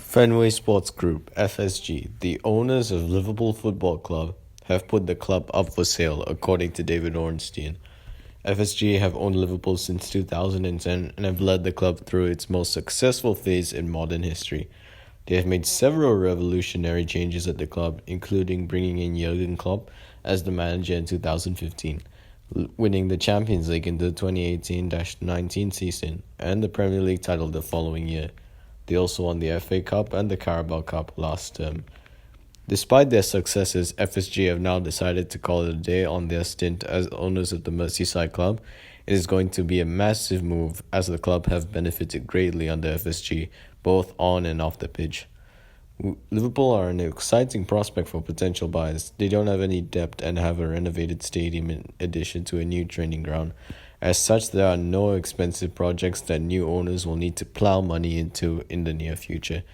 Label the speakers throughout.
Speaker 1: Fenway Sports Group (FSG), the owners of Liverpool Football Club, have put the club up for sale, according to David Ornstein. FSG have owned Liverpool since 2010 and have led the club through its most successful phase in modern history. They have made several revolutionary changes at the club, including bringing in Jurgen Klopp as the manager in 2015, winning the Champions League in the 2018-19 season and the Premier League title the following year. They also won the FA Cup and the Carabao Cup last term. Despite their successes, FSG have now decided to call it a day on their stint as owners of the Merseyside club. It is going to be a massive move, as the club have benefited greatly under FSG, both on and off the pitch. Liverpool are an exciting prospect for potential buyers. They don't have any depth and have a renovated stadium in addition to a new training ground. As such, there are no expensive projects that new owners will need to plow money into in the near future.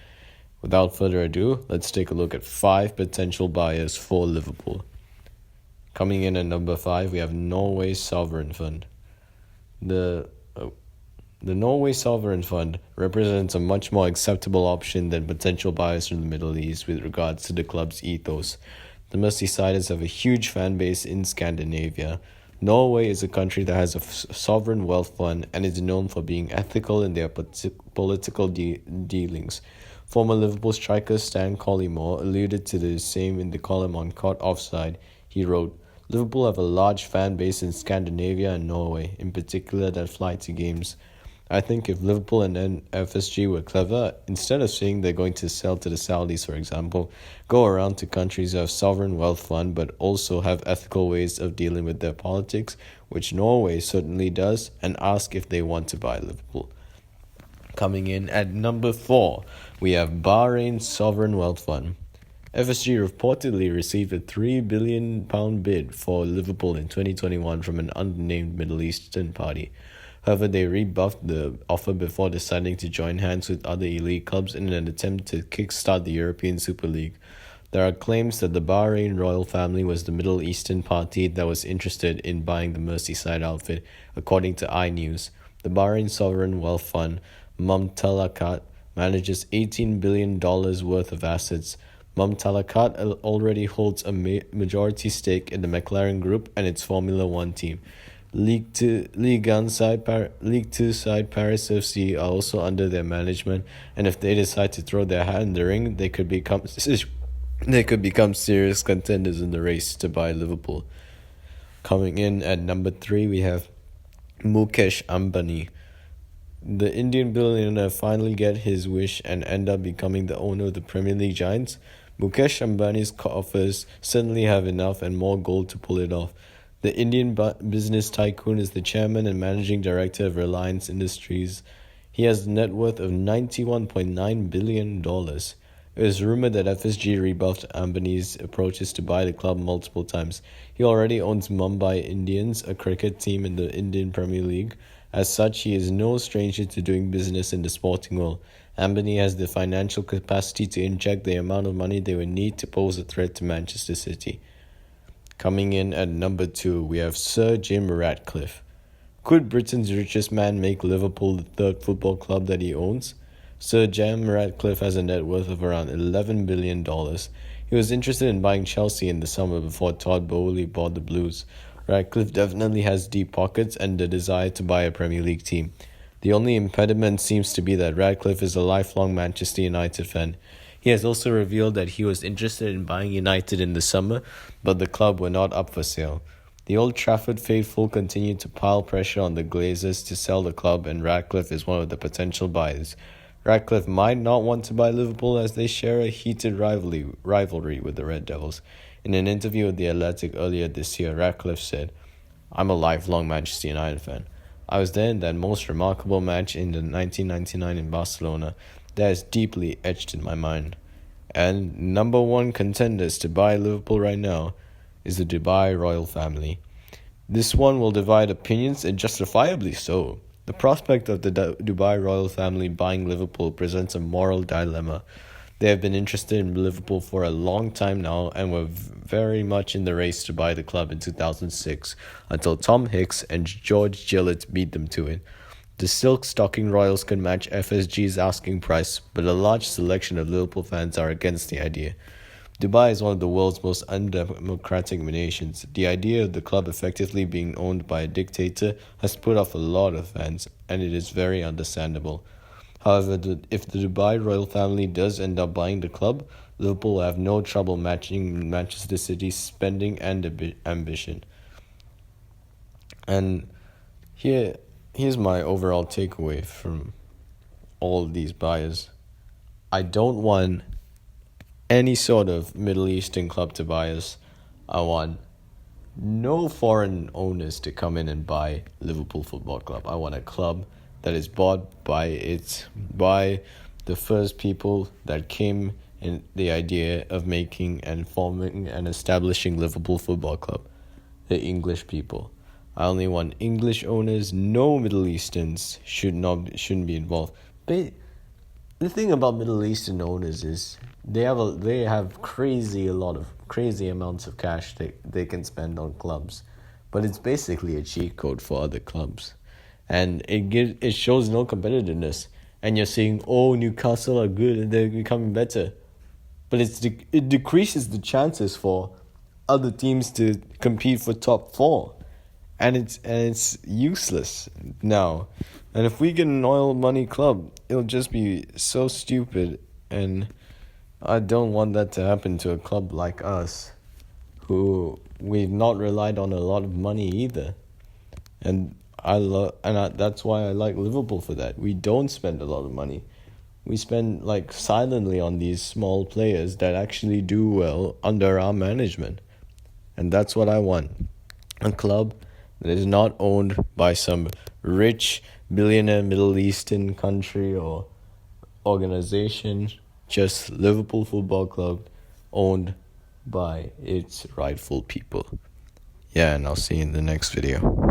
Speaker 1: Without further ado, let's take a look at 5 potential buyers for Liverpool. Coming in at number 5, we have Norway Sovereign Fund. The Norway Sovereign Fund represents a much more acceptable option than potential buyers from the Middle East with regards to the club's ethos. The Merseysiders have a huge fan base in Scandinavia. Norway is a country that has a sovereign wealth fund and is known for being ethical in their political dealings. Former Liverpool striker Stan Collymore alluded to the same in the column on Caught Offside. He wrote, "Liverpool have a large fan base in Scandinavia and Norway, in particular that fly to games. I think if Liverpool and FSG were clever, instead of saying they're going to sell to the Saudis, for example, go around to countries that have sovereign wealth fund but also have ethical ways of dealing with their politics, which Norway certainly does, and ask if they want to buy Liverpool." Coming in at number 4, we have Bahrain Sovereign Wealth Fund. FSG reportedly received a £3 billion bid for Liverpool in 2021 from an unnamed Middle Eastern party. However, they rebuffed the offer before deciding to join hands with other elite clubs in an attempt to kickstart the European Super League. There are claims that the Bahrain royal family was the Middle Eastern party that was interested in buying the Merseyside outfit, according to iNews. The Bahrain Sovereign Wealth Fund, Mumtalakat, manages $18 billion worth of assets. Mumtalakat already holds a majority stake in the McLaren Group and its Formula One team. League Two side Paris FC are also under their management, and if they decide to throw their hat in the ring, they could become serious contenders in the race to buy Liverpool. Coming in at number 3, we have Mukesh Ambani. The Indian billionaire finally get his wish and end up becoming the owner of the Premier League giants. Mukesh Ambani's coffers certainly have enough and more gold to pull it off. The Indian business tycoon is the chairman and managing director of Reliance Industries. He has a net worth of $91.9 billion. It is rumored that FSG rebuffed Ambani's approaches to buy the club multiple times. He already owns Mumbai Indians, a cricket team in the Indian Premier League. As such, he is no stranger to doing business in the sporting world. Ambani has the financial capacity to inject the amount of money they would need to pose a threat to Manchester City. Coming in at number 2, we have Sir Jim Ratcliffe. Could Britain's richest man make Liverpool the third football club that he owns? Sir Jim Ratcliffe has a net worth of around $11 billion. He was interested in buying Chelsea in the summer before Todd Bowley bought the Blues. Ratcliffe definitely has deep pockets and the desire to buy a Premier League team. The only impediment seems to be that Ratcliffe is a lifelong Manchester United fan. He has also revealed that he was interested in buying United in the summer, but the club were not up for sale. The Old Trafford faithful continue to pile pressure on the Glazers to sell the club, and Ratcliffe is one of the potential buyers. Ratcliffe might not want to buy Liverpool as they share a heated rivalry with the Red Devils. In an interview with The Athletic earlier this year, Ratcliffe said, "I'm a lifelong Manchester United fan. I was there in that most remarkable match in the 1999 in Barcelona. That is deeply etched in my mind." And number 1 contenders to buy Liverpool right now is the Dubai royal family. This one will divide opinions, and justifiably so. The prospect of the Dubai royal family buying Liverpool presents a moral dilemma. They have been interested in Liverpool for a long time now and were very much in the race to buy the club in 2006 until Tom Hicks and George Gillett beat them to it. The Silk Stocking Royals can match FSG's asking price, but a large selection of Liverpool fans are against the idea. Dubai is one of the world's most undemocratic nations. The idea of the club effectively being owned by a dictator has put off a lot of fans, and it is very understandable. However, if the Dubai royal family does end up buying the club, Liverpool will have no trouble matching Manchester City's spending and ambition. And here's my overall takeaway from all these buyers. I don't want any sort of Middle Eastern club to buy us. I want no foreign owners to come in and buy Liverpool Football Club. I want a club that is bought by the first people that came in the idea of making and forming and establishing Liverpool Football Club, the English people. I only want English owners. No Middle Easterns shouldn't be involved. But the thing about Middle Eastern owners is they have crazy amounts of cash they can spend on clubs, but it's basically a cheat code for other clubs, and it shows no competitiveness. And you're saying, oh, Newcastle are good and they're becoming better, but it decreases the chances for other teams to compete for top four, and it's useless now. And if we get an oil money club, it'll just be so stupid, and I don't want that to happen to a club like us, who we've not relied on a lot of money either. And that's why I like Liverpool for that. We don't spend a lot of money. We spend like silently on these small players that actually do well under our management. And that's what I want. A club that is not owned by some rich billionaire Middle Eastern country or organization. Just Liverpool Football Club, owned by its rightful people. Yeah, and I'll see you in the next video.